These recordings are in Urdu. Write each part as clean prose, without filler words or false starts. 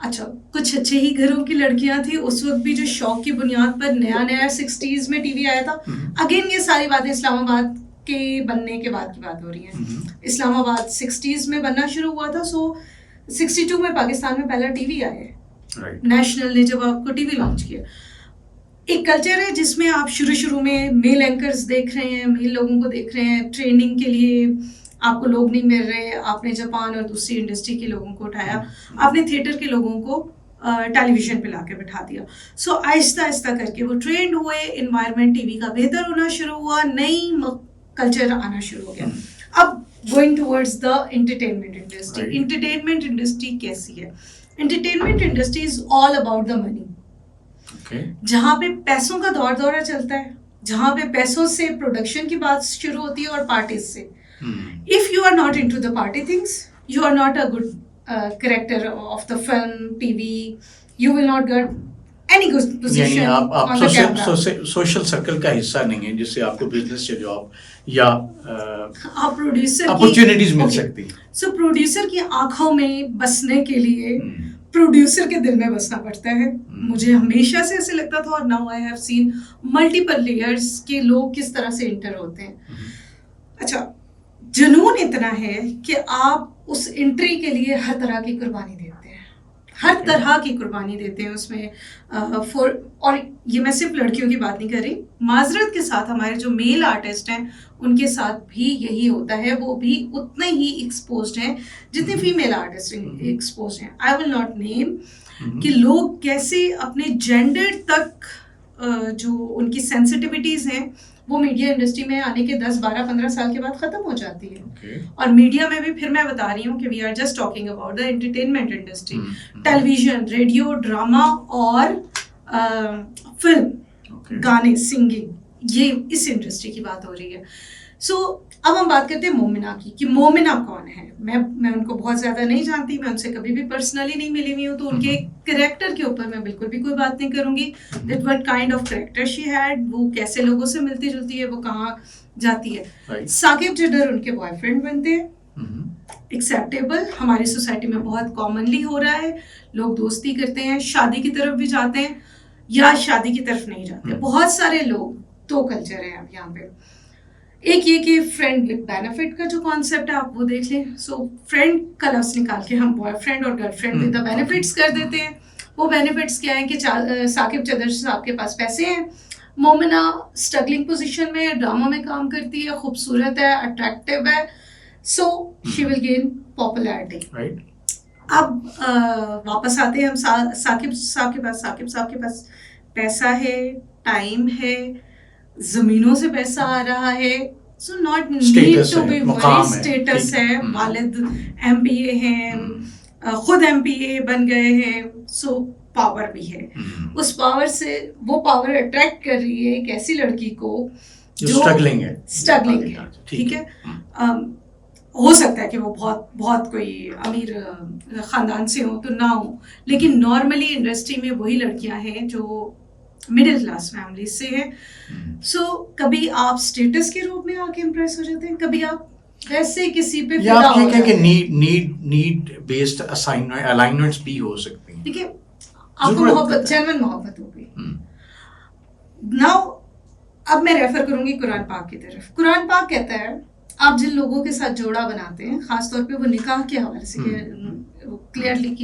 اچھا کچھ اچھے ہی گھروں کی لڑکیاں تھیں اس وقت بھی جو شوق کی بنیاد پر نیا نیا 60s میں ٹی وی آیا تھا. اگین یہ ساری باتیں اسلام آباد کے بننے کے بعد کی بات ہو رہی ہیں. اسلام آباد 60s میں بننا شروع ہوا تھا, سو 62 میں پاکستان میں پہلا ٹی وی آیا ہے, نیشنل نے جب آپ کو ٹی وی لانچ کیا. ایک کلچر ہے جس میں آپ شروع میں میل اینکرز دیکھ رہے ہیں, میل لوگوں کو دیکھ رہے ہیں, ٹریننگ کے لیے آپ کو لوگ نہیں مل رہے, آپ نے جاپان اور دوسری انڈسٹری کے لوگوں کو اٹھایا, آپ نے تھیٹر کے لوگوں کو ٹیلی ویژن پہ لا کے بٹھا دیا. سو آہستہ آہستہ کر کے وہ ٹرینڈ ہوئے, انوائرمنٹ ٹی وی کا بہتر ہونا شروع ہوا, نئی کلچر آنا شروع ہو گیا. اب going towards the entertainment industry. Entertainment industry کیسی ہے؟ Entertainment industry is all about the money. جہاں پہ پیسوں کا دورہ چلتا ہے, جہاں پہ پیسوں سے پروڈکشن کی بات شروع ہوتی ہے اور پارٹیز سے. If you are not into the party things, you are not a good character of the film, TV. You will not get any good position on the camera. Social circle کا حصہ نہیں ہے جس سے آپ کو بزنس یا جاب یا آپ پروڈیوسر اپرچونیٹیز مل سکتی ہیں. سو پروڈیوسر کی آنکھوں میں بسنے کے لیے پروڈیوسر کے دل میں بسنا پڑتا ہے. مجھے ہمیشہ سے ایسے لگتا تھا, اور now I have seen multiple layers کے لوگ کس طرح سے انٹر ہوتے ہیں. اچھا جنون اتنا ہے کہ آپ اس انٹری کے لیے ہر طرح کی قربانی دیتے ہیں, ہر طرح کی قربانی دیتے ہیں اس میں. اور یہ میں صرف لڑکیوں کی بات نہیں کر رہی, معذرت کے ساتھ ہمارے جو میل آرٹسٹ ہیں ان کے ساتھ بھی یہی ہوتا ہے, وہ بھی اتنے ہی ایکسپوزڈ ہیں جتنے فیمیل آرٹسٹ ایکسپوزڈ ہیں. آئی ول ناٹ نیم کہ لوگ کیسے اپنے جینڈر تک جو ان کی سینسٹیوٹیز ہیں وہ میڈیا انڈسٹری میں آنے کے 10, 12, 15 سال کے بعد ختم ہو جاتی ہے. اور میڈیا میں بھی پھر میں بتا رہی ہوں کہ we are just talking about the entertainment industry, television, radio, drama اور فلم, گانے, سنگنگ, یہ اس انڈسٹری کی بات ہو رہی ہے. سو اب ہم بات کرتے ہیں مومنہ کی کہ مومنہ کون ہے. میں ان کو بہت زیادہ نہیں جانتی, میں ان سے کبھی بھی پرسنلی نہیں ملی ہوئی ہوں, تو ان کے کریکٹر کے اوپر میں بالکل بھی کوئی بات نہیں کروں گی. That what kind of character she had, وہ کیسے لوگوں سے ملتی جلتی ہے, وہ کہاں جاتی ہے. ثاقب جڈر ان کے بوائے فرینڈ بنتے ہیں, ایکسیپٹیبل, ہماری سوسائٹی میں بہت کامنلی ہو رہا ہے. لوگ دوستی کرتے ہیں, شادی کی طرف بھی جاتے ہیں یا شادی کی طرف نہیں جاتے. بہت سارے لوگ, دو کلچر ہیں اب یہاں پہ. ایک یہ کہ فرینڈ ود بینیفٹ کا جو کانسیپٹ ہے آپ وہ دیکھ لیں. سو فرینڈ کا لفظ نکال کے ہم بوائے فرینڈ اور girl friend with the benefits کر دیتے ہیں. وہ بینیفٹس کیا ہیں کہ ثاقب جڈر صاحب کے پاس پیسے ہیں, مومنہ اسٹرگلنگ پوزیشن میں, ڈرامہ میں کام کرتی ہے, خوبصورت ہے, اٹریکٹیو ہے, سو شی ول گین پاپولیرٹی. اب واپس آتے ہیں ہم ثاقب صاحب کے پاس. ثاقب صاحب کے پاس پیسہ ہے, ٹائم ہے, زمینوں سے پیسہ آ رہا ہے. So not need to be very, status ہے, والد ایم پی اے ہیں, خود ایم پی اے بن گئے ہیں, سو پاور بھی ہے. اس پاور سے وہ پاور اٹریکٹ کر رہی ہے ایک ایسی لڑکی کو جو اسٹرگلنگ ہے. ٹھیک ہے, ہو سکتا ہے کہ وہ بہت بہت کوئی امیر خاندان سے ہوں تو نہ ہوں, لیکن نارملی انڈسٹری میں وہی لڑکیاں ہیں جو مڈل کلاس فیملیز سے ہیں. سو کبھی آپ اسٹیٹس کے روپ میں آ کے امپریس ہو جاتے ہیں, کبھی آپ ویسے کسی پہ فدا ہو جاتے ہیں. کہ نیڈ بیسڈ الائنمنٹس بھی ہو سکتی ہیں. ٹھیک ہے, آپ کو محبت, جنون محبت ہو گئی. ناؤ اب میں ریفر کروں گی قرآن پاک کی طرف. قرآن پاک کہتا ہے آپ جن لوگوں کے ساتھ جوڑا بناتے ہیں, خاص طور پہ وہ نکاح کے حوالے سے کلیئرلی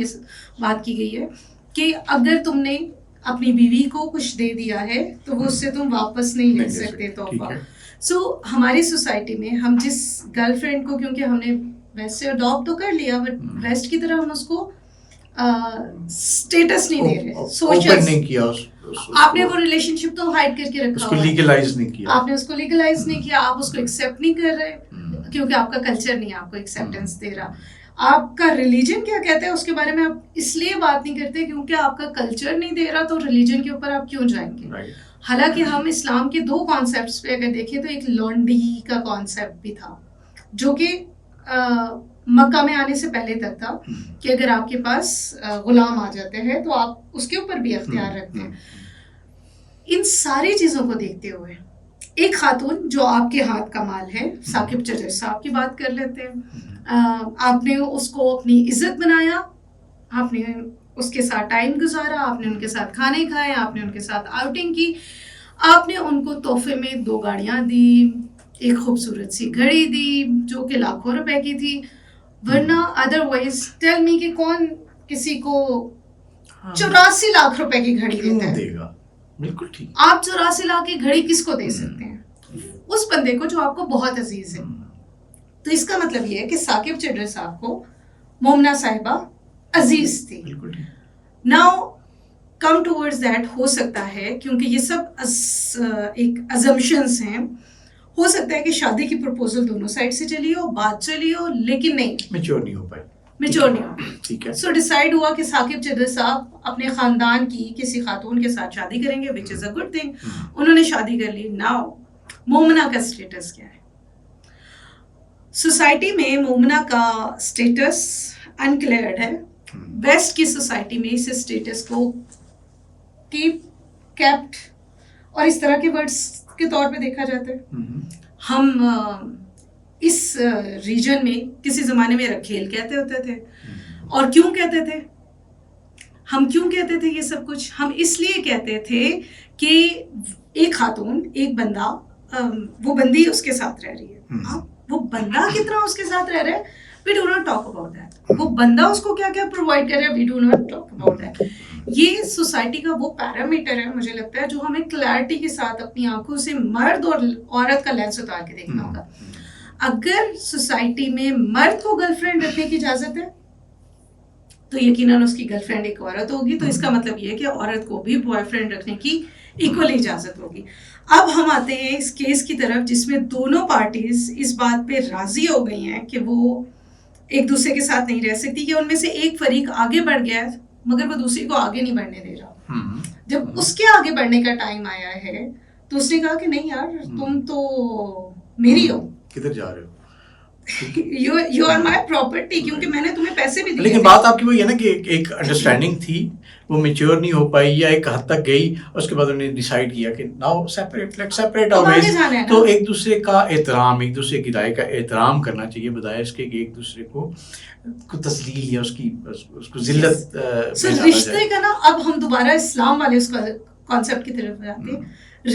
بات کی گئی ہے کہ اگر تم نے اپنی بیوی کو کچھ دے دیا ہے تو وہ اس سے تم واپس نہیں لے سکتے تحفہ. سو ہماری سوسائٹی میں ہم جس گرل فرینڈ کو, کیونکہ ہم نے ویسے اڈاپٹ تو کر لیا, بٹ ویسٹ کی طرح ہم اس کو اسٹیٹس نہیں دے رہے, سوشل نہیں کیا, آپ نے وہ ریلیشن شپ تو ہائڈ کر کے رکھا, اس کو لیگلائز نہیں کیا, آپ نے اس کو لیگلائز نہیں کیا, آپ اس کو ایکسیپٹ نہیں کر رہے کیونکہ آپ کا کلچر نہیں آپ کو ایکسیپٹینس دے رہا. آپ کا ریلیجن کیا کہتا ہے اس کے بارے میں آپ اس لیے بات نہیں کرتے کیونکہ آپ کا کلچر نہیں دے رہا, تو ریلیجن کے اوپر آپ کیوں جائیں گے. حالانکہ ہم اسلام کے 2 کانسیپٹس پہ اگر دیکھیں تو ایک لونڈی کا کانسیپٹ بھی تھا جو کہ مکہ میں آنے سے پہلے تک تھا کہ اگر آپ کے پاس غلام آ جاتے ہیں تو آپ اس کے اوپر بھی اختیار رکھتے ہیں. ان ساری چیزوں کو دیکھتے ہوئے ایک خاتون جو آپ کے ہاتھ کا مال ہے, ثاقب جڈر صاحب کی بات کر لیتے ہیں, آپ نے اس کو اپنی عزت بنایا, آپ نے اس کے ساتھ ٹائم گزارا، آپ نے ان کے ساتھ کھانے کھائے، آپ نے ان کے ساتھ آؤٹنگ کی، آپ نے ان کو تحفے میں 2 گاڑیاں دی، ایک خوبصورت سی گھڑی دی جو کہ لاکھوں روپے کی تھی. ورنہ ادروائز ٹیل می کہ کون کسی کو 84 لاکھ روپے کی گھڑی دیتا ہے؟ دے گا. بالکل ٹھیک. آپ 84 لاکھ کی گھڑی کس کو دے سکتے ہیں؟ اس بندے کو جو آپ کو بہت عزیز ہے. تو اس کا مطلب یہ ہے کہ ثاقب چڈر صاحب کو مومنہ صاحبہ عزیز تھی. ناؤ کم ٹورڈز دیٹ، ہو سکتا ہے کیونکہ یہ سب ایک ازمپشنس ہیں، ہو سکتا ہے کہ شادی کی پرپوزل دونوں سائڈ سے چلی ہو، بات چلی ہو، لیکن نہیں، میچور نہیں ہو پائے. ٹھیک ہے. سو ڈیسائیڈ ہوا کہ ثاقب چڈر صاحب اپنے خاندان کی کسی خاتون کے ساتھ شادی کریں گے، وچ از اے گڈ تھنگ. انہوں نے شادی کر لی. ناؤ مومنہ کا اسٹیٹس کیا ہے؟ سوسائٹی میں مومنہ کا اسٹیٹس انکلیئرڈ ہے. ویسٹ کی سوسائٹی میں اس اسٹیٹس کو کیپ کیپٹ اور اس طرح کے ورڈز کے طور پہ دیکھا جاتا ہے. ہم اس ریجن میں کسی زمانے میں رکھیل کہتے ہوتے تھے. اور کیوں کہتے تھے؟ ہم کیوں کہتے تھے یہ سب کچھ؟ ہم اس لیے کہتے تھے کہ ایک خاتون، ایک بندہ، وہ بندی اس کے ساتھ رہ رہی ہے. وہ بندہ کتنا اس کے ساتھ رہ رہا ہے، we do not talk about that. وہ بندہ اس کو کیا کیا پرووائڈ کر رہا ہے، we do not talk about that. یہ سوسائٹی کا وہ پیرامیٹر ہے مجھے لگتا ہے جو ہمیں کلیئرٹی کے ساتھ اپنی آنکھوں سے مرد اور عورت کا لینس اتار کے دیکھنا ہوگا. اگر سوسائٹی میں مرد کو گرل فرینڈ رکھنے کی اجازت ہے تو یقیناً اس کی گرل فرینڈ ایک عورت ہوگی. تو اس کا مطلب یہ ہے کہ عورت کو بھی بوائے فرینڈ رکھنے کی ایکولی اجازت ہوگی. اب ہم آتے ہیں اس کیس کی طرف جس میں دونوں پارٹیز اس بات پہ راضی ہو گئی ہیں کہ وہ ایک دوسرے کے ساتھ نہیں رہ سکتی، کہ ان میں سے ایک فریق آگے بڑھ گیا ہے مگر وہ دوسری کو آگے نہیں بڑھنے دے رہا. جب اس کے آگے بڑھنے کا ٹائم آیا ہے تو اس نے کہا کہ نہیں یار، تم تو میری ہو، کدھر جا رہے ہو، یو آر مائی پراپرٹی، کیونکہ میں نے تمہیں پیسے بھی دیے. لیکن بات آپ کی وہی ہے نا کہ ایک انڈرسٹینڈنگ تھی، وہ میچور نہیں ہو پائی یا ایک حد تک گئی، اس کے بعد انہوں نے ڈیسائیڈ کیا کہ ناؤ سیپریٹ، لیٹ سیپریٹ آور ویز. تو ایک دوسرے کا احترام، ایک دوسرے کی رائے کا احترام کرنا چاہیے بجائے اس کے کہ ایک دوسرے کو تذلیل یا اس کو ذلت. رشتے کا نا، اب ہم دوبارہ اسلام والے اس کانسیپٹ کی طرف آتے ہیں.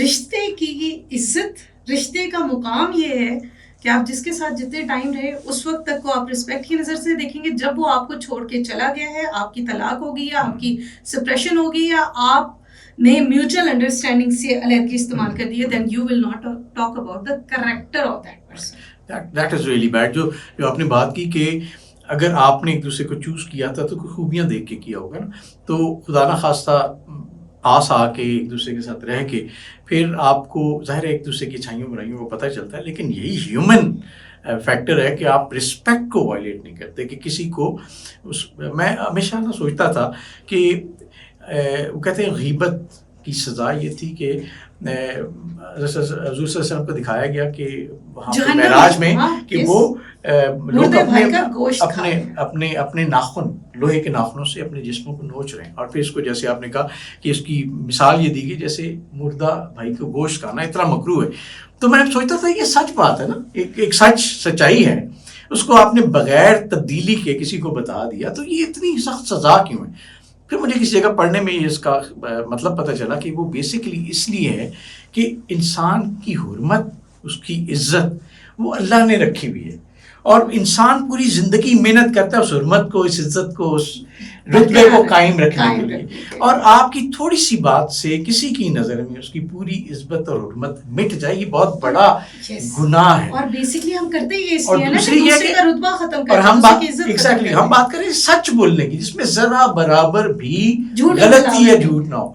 رشتے کی عزت، رشتے کا مقام یہ ہے کہ آپ جس کے ساتھ جتنے ٹائم رہے اس وقت تک کو آپ رسپیکٹ کی نظر سے دیکھیں گے. جب وہ آپ کو چھوڑ کے چلا گیا ہے، آپ کی طلاق ہوگی یا آپ کی سپریشن ہوگی یا آپ نے میوچل انڈرسٹینڈنگ سے علیحدگی استعمال کر دی ہے، then you will not talk about the character of that person. That is really bad. جو آپ نے بات کی کہ اگر آپ نے ایک دوسرے کو چوز کیا تھا تو کوئی خوبیاں دیکھ کے کیا ہوگا نا. تو خدا نہ خواستہ پاس آ کے ایک دوسرے کے ساتھ رہ کے پھر آپ کو ظاہر ہے ایک دوسرے کی اچھائیوں برائیوں کو پتہ چلتا ہے. لیکن یہی ہیومن فیکٹر ہے کہ آپ رسپیکٹ کو وائلیٹ نہیں کرتے. کہ کسی کو میں ہمیشہ نہ سوچتا تھا کہ وہ کہتے ہیں غیبت کی سزا یہ تھی کہ حضور صلی اللہ علیہ وسلم کو دکھایا گیا کہ وہاں پہ معراج میں کہ وہ لوگ اپنے ناخن، لوہے کے ناخنوں سے اپنے جسموں کو نوچ رہے ہیں. اور پھر اس کو جیسے آپ نے کہا کہ اس کی مثال یہ دی گئی جیسے مردہ بھائی کو گوشت کھانا اتنا مکروہ ہے. تو میں سوچتا تھا یہ سچ بات ہے نا، ایک سچائی ہے. اس کو آپ نے بغیر تبدیلی کے کسی کو بتا دیا تو یہ اتنی سخت سزا کیوں ہے؟ پھر مجھے کسی جگہ پڑھنے میں اس کا مطلب پتہ چلا کہ وہ بیسکلی اس لیے ہے کہ انسان کی حرمت، اس کی عزت وہ اللہ نے رکھی ہوئی ہے. اور انسان پوری زندگی محنت کرتا ہے اس حرمت کو، اس عزت کو، اس رتبے کو قائم رکھنے کے لیے. اور آپ کی تھوڑی سی بات سے کسی کی نظر میں اس کی پوری عزت اور حرمت مٹ جائے، یہ بہت بڑا گناہ ہے. اور بیسکلی ہم کرتے ہی اس اور لیے نا دوسری کہ یہ دوسرے کا رتبہ ختم اور کرتے ہیں. ہم بات کریں سچ بولنے کی جس میں ذرا برابر بھی جھوٹ غلطی یا جھوٹ نہ ہو.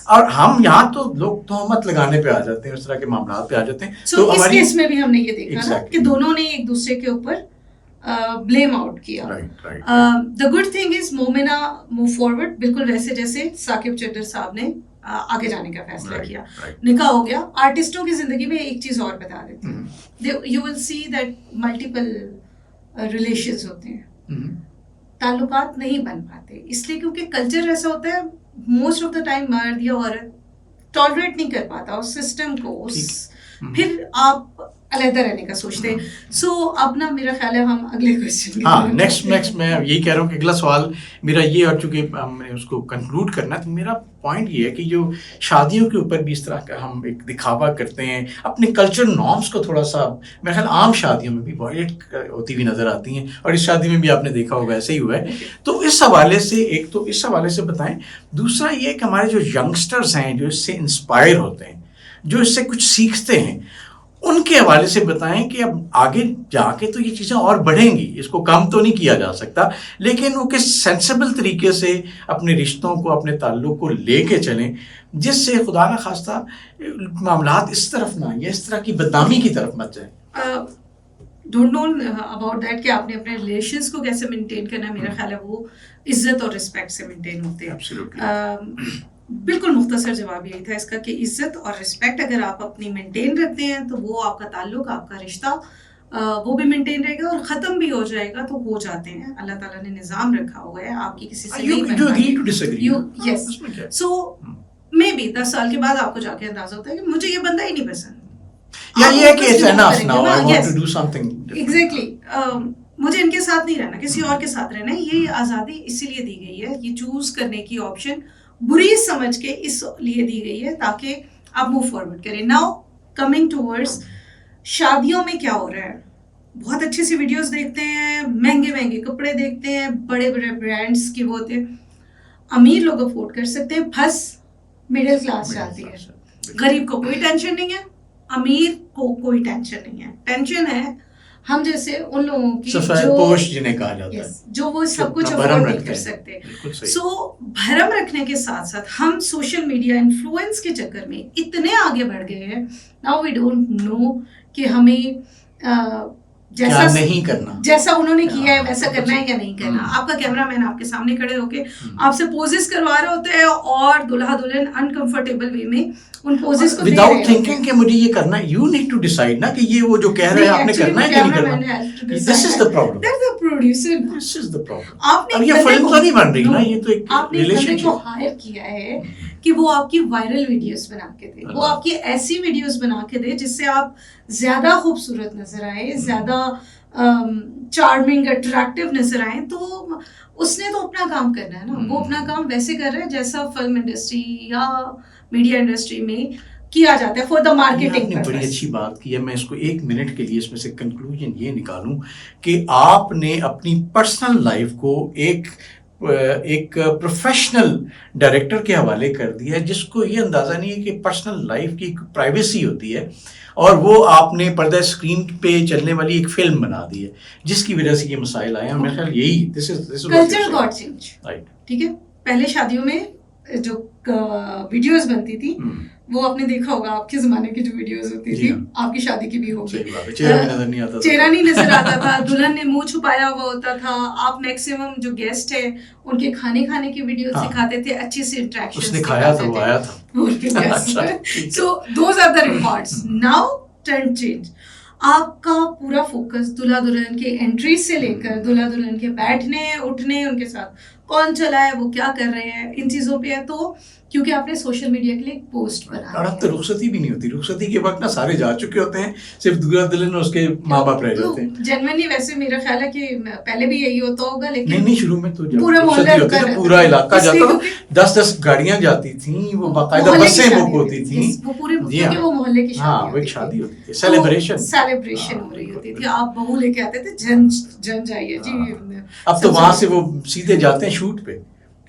اور ہم یہاں تو لوگ تہمت لگانے پہ آ جاتے ہیں، اس طرح کے معاملات پہ آ جاتے ہیں. تو اس کیس میں بھی ہم نے یہ دیکھا نا کہ دونوں نے ایک دوسرے کے اوپر بلیم آؤٹ کیا. The good thing is Momina move forward بالکل ویسے جیسے ثاقب چڈر صاحب نے آگے جانے کا فیصلہ کیا. نکاح ہو گیا. آرٹسٹوں کی زندگی میں ایک چیز اور بتا دیتی ہوں، you will see that multiple relations ہوتے ہیں، تعلقات نہیں بن پاتے اس لیے کیونکہ کلچر ایسا ہوتا ہے موسٹ آف دا ٹائم مرد یا عورت ٹالریٹ نہیں کر پاتا اس سسٹم کو. پھر آپ علیحدہ رہنے کا سوچتے ہیں. سو اب نا میرا خیال ہے ہم اگلے کوشچن. ہاں نیکسٹ میں یہی کہہ رہا ہوں کہ اگلا سوال میرا یہ, اور چونکہ ہم نے اس کو کنکلوڈ کرنا ہے, تو میرا پوائنٹ یہ ہے کہ جو شادیوں کے اوپر بھی اس طرح کا ہم ایک دکھاوا کرتے ہیں, اپنے کلچر نارمس کو تھوڑا سا, میرا خیال عام شادیوں میں بھی وائلیٹ ہوتی ہوئی نظر آتی ہیں, اور اس شادی میں بھی آپ نے دیکھا ہوگا ایسے ہی ہوا ہے. تو اس حوالے سے ایک تو اس حوالے سے بتائیں, دوسرا یہ کہ ہمارے جو ینگسٹرز ہیں جو اس سے انسپائر ہوتے ہیں, جو اس سے کچھ سیکھتے ہیں, ان کے حوالے سے بتائیں کہ اب آگے جا کے تو یہ چیزیں اور بڑھیں گی, اس کو کم تو نہیں کیا جا سکتا, لیکن وہ کس سینسیبل طریقے سے اپنے رشتوں کو, اپنے تعلق کو لے کے چلیں, جس سے خدا نہ خواستہ معاملات اس طرف نہ یا اس طرح کی بدنامی کی طرف مت جائیں. ڈونٹ نو اباؤٹ دیٹ کہ آپ نے اپنے ریلیشنس کو کیسے مینٹین کرنا ہے. میرا خیال ہے وہ عزت اور رسپیکٹ سے مینٹین ہوتے ہیں. بالکل مختصر جواب یہی تھا اس کا کہ عزت اور رسپیکٹ اگر آپ اپنی مینٹین رکھتے ہیں تو وہ آپ کا تعلق, آپ کا رشتہ وہ بھی مینٹین رہے گا, اور ختم بھی ہو جائے گا تو ہو جاتے ہیں. اللہ تعالیٰ نے نظام رکھا ہوا ہے, آپ کی کسی سے نہیں. یس, سو مے بی 10 سال کے بعد آپ کو جا کے اندازہ ہوتا ہے کہ مجھے یہ بندہ ہی نہیں پسند, یا یہ کہ it's enough now, I want to do something different. Exactly. مجھے ان کے ساتھ نہیں رہنا, کسی اور کے ساتھ رہنا ہے. یہ آزادی اسی لیے دی گئی ہے, یہ چوز کرنے کی آپشن بری سمجھ کے اس لیے دی گئی ہے تاکہ آپ موو فارورڈ کریں. ناؤ کمنگ ٹورڈز شادیوں میں کیا ہو رہا ہے, بہت اچھی سی ویڈیوز دیکھتے ہیں, مہنگے مہنگے کپڑے دیکھتے ہیں, بڑے بڑے برانڈس کی وہ ہوتے ہیں. امیر لوگ افورڈ کر سکتے ہیں, پھنس مڈل کلاس جاتی ہے. غریب کو کوئی ٹینشن نہیں ہے, امیر کو کوئی ٹینشن نہیں ہے. ٹینشن ہے ہم جیسے ان لوگوں کی پوش جنہیں کہا جاتا ہے, جو وہ سب کچھ افورڈ نہیں کر سکتے. سو بھرم رکھنے کے ساتھ ساتھ ہم سوشل میڈیا انفلوئنس کے چکر میں اتنے آگے بڑھ گئے ہیں, ناؤ وی ڈونٹ نو کہ ہمیں جیسا نہیں کرنا, جیسا انہوں نے کیا ہے ویسا کرنا ہے یا نہیں کرنا. آپ کا کیمرہ مین آپ کے سامنے کھڑے ہو کے آپ سے پوزز کروا رہے ہوتے ہیں, اور دلہا دلہن انکمفرٹیبل وے میں ان پوزز کو وداؤٹ تھنکنگ کہ مجھے یہ کرنا ہے. یو نیڈ ٹو ڈیسائیڈ نا کہ یہ وہ جو کہہ رہے ہیں آپ نے کرنا ہے کہ نہیں کرنا. This is the problem, this is the problem. اب یہ فلم تو نہیں بن رہی نا, یہ تو ایک ریلیشن شپ. آپ نے کو ہائر کیا ہے کہ وہ آپ کی وائرل ویڈیوز بنا کے دے, وہ آپ کی ایسی ویڈیوز بنا کے دے جس سے آپ زیادہ خوبصورت نظر آئے, زیادہ چارمنگ اٹریکٹیو نظر آئیں. تو اس نے تو اپنا کام کرنا ہے نا, وہ اپنا کام ویسے کر رہا ہے جیسا فلم انڈسٹری یا میڈیا انڈسٹری میں کیا جاتا ہے فار دا مارکیٹنگ. بڑی اچھی بات کی ہے. میں اس کو 1 منٹ کے لیے اس میں سے کنکلوژن یہ نکالوں کہ آپ نے اپنی پرسنل لائف کو ایک پروفیشنل ڈائریکٹر کے حوالے کر دیا ہے, جس کو یہ اندازہ نہیں ہے کہ پرسنل لائف کی ایک پرائیویسی ہوتی ہے, اور وہ آپ نے پردہ اسکرین پہ چلنے والی ایک فلم بنا دی ہے, جس کی وجہ سے یہ مسائل آئے ہیں. میرے خیال یہی کلچر گاٹ چینج. ٹھیک ہے, پہلے شادیوں میں جو ویڈیوز بنتی تھی وہ آپ نے دیکھا ہوگا, آپ کے زمانے کی جو ویڈیوز ہوتی تھی, آپ کی شادی کی بھی ہوگی, چہرہ نہیں نظر آتا تھا, دلہن نے منہ چھپایا ہوا ہوتا تھا. آپ میکسیمم جو گیسٹ ہے ان کے کھانے کی ویڈیوز دکھاتے تھے, اچھی سی انٹریکشن دکھاتے تھے. So those are the records. Now trend change. آپ کا پورا فوکس دلہا دلہن کے انٹری سے لے کر دلہا دلہن کے بیٹھنے اٹھنے, ان کے ساتھ کون چلا ہے, وہ کیا کر رہے ہیں, ان چیزوں پہ ہے. تو کیونکہ آپ نے سوشل میڈیا کے لیے ایک پوسٹ بنا, اور اب تو رخصتی بھی نہیں ہوتی. رخصتی کے وقت نا سارے جا چکے ہوتے ہیں, صرف دلہا دلہن اور اس کے ماں باپ رہ جاتے ہیں. جنرلی ویسے میرا خیال ہے کہ پہلے بھی یہی ہوتا ہوگا, لیکن نہیں شروع میں تو پورا محلہ ہوتی تھی, پورا علاقہ جاتا تھا, 10 گاڑیاں جاتی تھیں, وہ باقاعدہ بسیں بک ہوتی تھیں, وہ پورے وہ محلے کی شادی ہوتی تھی, سیلیبریشن ہو رہی ہوتی تھی. آپ بہو لے کے آتے تھے, جن جائیے جی. اب تو وہاں سے وہ سیدھے جاتے ہیں شوٹ پہ,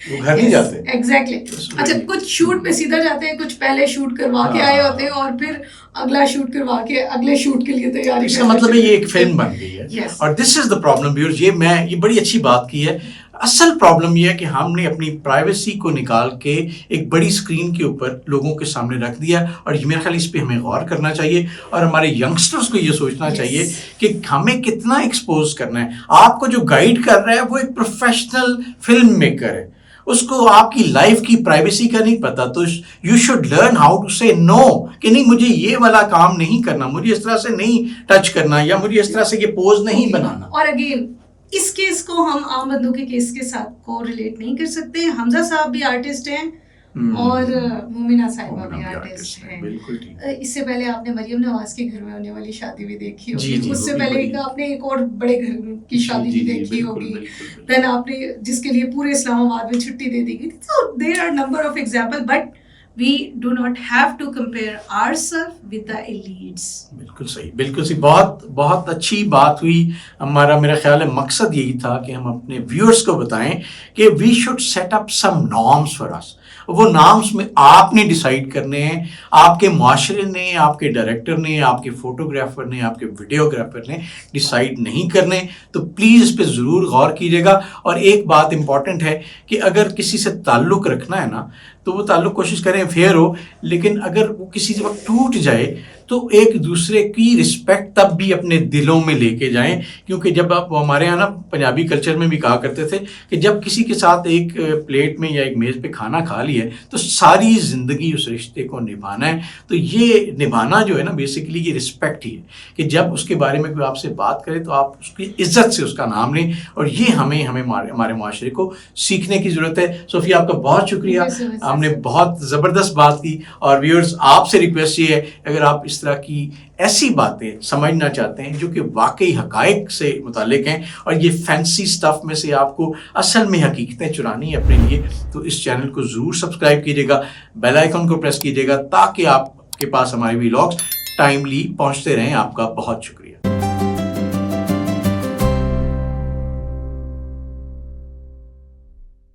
وہ گھر نہیں جاتے. ایگزیکٹلی. اچھا, کچھ شوٹ پہ سیدھا جاتے ہیں, کچھ پہلے شوٹ کروا کے آئے ہوتے ہیں, اور پھر اگلا شوٹ کروا کے اگلے شوٹ کے لیے تیاری. اس کا مطلب ہے یہ ایک فلم بن گئی ہے, اور دس از دا پرابلم ویورز. یہ بڑی اچھی بات کی ہے. اصل پرابلم یہ ہے کہ ہم نے اپنی پرائیویسی کو نکال کے ایک بڑی اسکرین کے اوپر لوگوں کے سامنے رکھ دیا, اور یہ میرے خیال اس پہ ہمیں غور کرنا چاہیے, اور ہمارے ینگسٹرز کو یہ سوچنا چاہیے کہ ہمیں کتنا ایکسپوز کرنا ہے. آپ کو جو گائیڈ کر رہا ہے وہ ایک پروفیشنل فلم میکر ہے, اس کو آپ کی لائف کی پرائیویسی کا نہیں پتا. تو you should learn how to say no, کہ نہیں مجھے یہ والا کام نہیں کرنا, مجھے اس طرح سے نہیں ٹچ کرنا, یا مجھے اس طرح سے یہ پوز نہیں بنانا. اور اگین اس کیس کو ہم عام بندوں کے کیس کے ساتھ کو ریلیٹ نہیں کر سکتے. حمزہ صاحب بھی آرٹسٹ ہیں, اور مومنہ صاحبہ بھی مومنہ آرٹسٹ ہیں. بالکل ٹھیک. اس سے پہلے آپ نے مریم نواز کے گھر میں ہونے والی شادی بھی دیکھی جی ہوگی, جی اس سے وہ بھی پہلے بڑی- ایک آپ نے ایک اور بڑے گھر کی شادی بھی دیکھی ہوگی, دین آپ نے جس کے لیے پورے اسلام آباد میں چھٹی دے دی گئی تھی. So there are number of example, but we do not have to compare ourselves with the elites. بالکل صحیح, بالکل صحیح. بہت بہت اچھی بات ہوئی. میرا خیال ہے مقصد یہی تھا کہ ہم اپنے ویورز کو بتائیں کہ we should set up some norms for us. وہ نارمس میں آپ نے ڈیسائیڈ کرنے ہیں, آپ کے معاشرے نے, آپ کے ڈائریکٹر نے, آپ کے فوٹوگرافر نے, آپ کے ویڈیوگرافر نے ڈیسائیڈ نہیں کرنے. تو پلیز اس پہ ضرور غور کیجیے گا. اور ایک بات امپورٹنٹ ہے کہ اگر کسی سے تعلق رکھنا ہے نا, تو وہ تعلق کوشش کریں فیئر ہو, لیکن اگر وہ کسی سے وقت ٹوٹ جائے تو ایک دوسرے کی رسپیکٹ تب بھی اپنے دلوں میں لے کے جائیں. کیونکہ جب آپ ہمارے یہاں نا پنجابی کلچر میں بھی کہا کرتے تھے کہ جب کسی کے ساتھ ایک پلیٹ میں یا ایک میز پہ کھانا کھا لیا ہے تو ساری زندگی اس رشتے کو نبھانا ہے. تو یہ نبھانا جو ہے نا بیسیکلی یہ رسپیکٹ ہی ہے کہ جب اس کے بارے میں کوئی آپ سے بات کرے تو آپ اس کی عزت سے اس کا نام لیں. اور یہ ہمیں ہمارے معاشرے کو سیکھنے کی ضرورت ہے. صوفیہ آپ کا بہت شکریہ, ہم نے بہت زبردست بات کی. اور ویورز آپ سے ریکویسٹ یہ ہے اگر آپ اس طرح کی ایسی باتیں سمجھنا چاہتے ہیں جو کہ واقعی حقائق سے متعلق ہیں اور یہ فینسی سٹف میں سے آپ کو اصل میں حقیقتیں چرانی ہے اپنے لیے, تو اس چینل کو ضرور سبسکرائب کیجیے گا, بیل آئیکن کو پریس کیجیے گا تاکہ آپ کے پاس ہمارے ویلاگز ٹائملی پہنچتے رہیں. آپ کا بہت شکریہ.